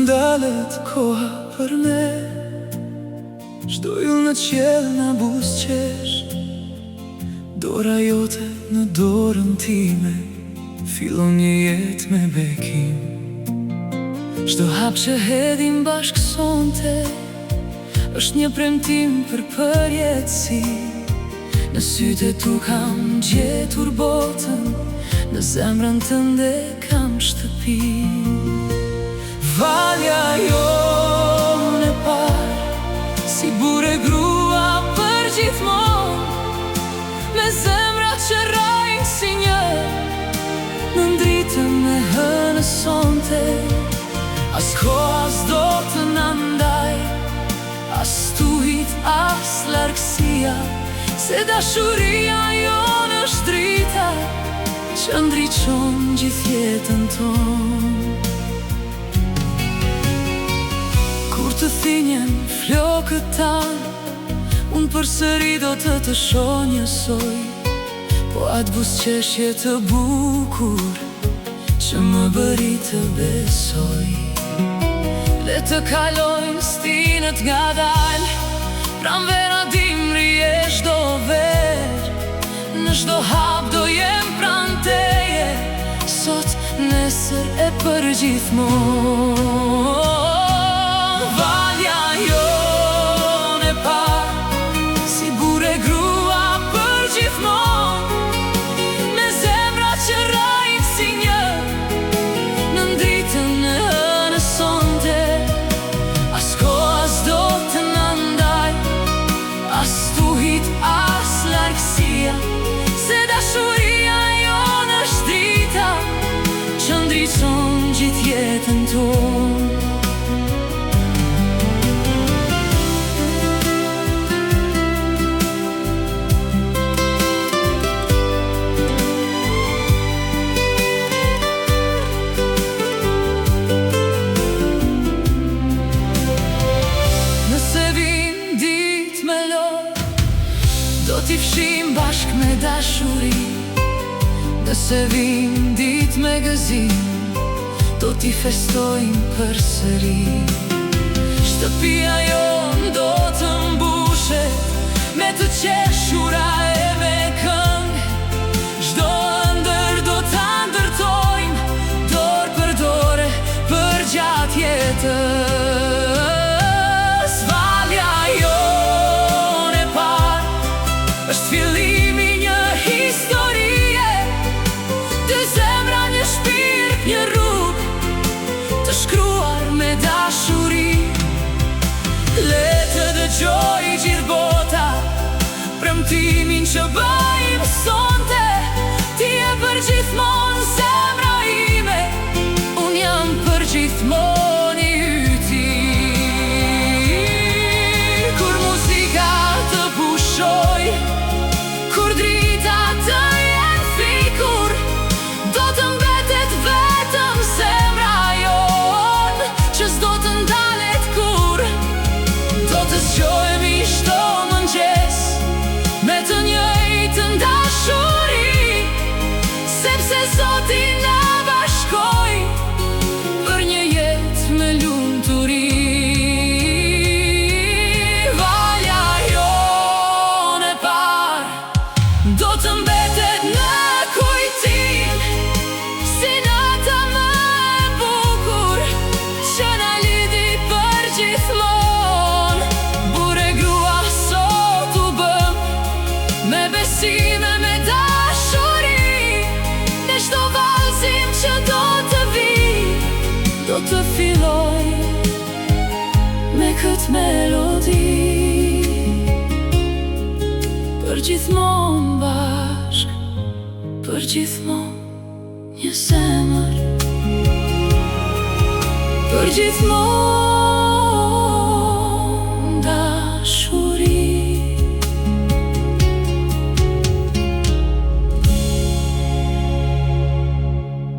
ndalet koha për ne, çdo yll në qiell na buzëqesh. Dora jote në dorën time, fillon një jetë me bekim. Çdo hap që hedhim bashkë sonte, është një premtim për përjetësi. Në sytë tu kam gjetur botën, në zemrën tënde kam shtëpi. Valja jonë e parë, si burë e grua për gjithmonë, me zemra që rajnë si një, në ndritën e hënë sonte. As koha s'do të na ndaj, as tuhit, as largësia, se dashuria jonë është drita që ndriçon gjithë jetën tonë. Kur të thinjen flokët tanë, unë përsëri do të shoh njësoj, po atë buzëqeshje të bukur që më bëri të besoj. Dhe të kalojnë stinët ngadalë, pranvera dimri e çdo verë, në çdo hap do jem pranë teje, sot, nesër e përgjithmonë. Valja jonë e parë, si burë e grua për gjithmonë, me zemra që rajnë si një, në ndritën e hënës sonte. As koha s'do të na ndaj, as tuhit, as largësia, se dashuria jonë është drita që ndriçon gjithë jetën tonë. Nëse vin ditë me lor, do t'i fshim bashk me dashuri. Nëse vin dit me gëzim, do t'i festojmë përsëri. Shtëpia jonë do të mbushet me të qeshura e me këngë. Çdo ëndër do ta ndërtojmë, dorë për dore, për gjatë jetës. Valja jonë e parë, është fillimi një historie, dy zemra, një shpirt, një rrugë, të shkruar me dashuri. Le të dëgjoj gjithë bota premtimin që bëjmë sonte. Ti je përgjithmonë zemra ime, unë jam përgjithmonë i yti. Kur muzika të pushoj, kur drita të jenë fikur, do të mbetet vetëm zemra jonë, që s'do të ndalet kur. Do të zgjojmë çdo mëngjes me të njëjtën dashuri, sepse Zoti na bashkoi për një jetë me lumturi. Valja jonë e parë do të mbetet në kujtim, si nata më e bukur që na lidhi përgjithmonë. Burë e grua sot u bëm, me besime, me dashuri, në çdo vallëzim që do të vi, do të filloj me këtë melodi. Përgjithmonë bashk, përgjithmonë një zemër, përgjithmonë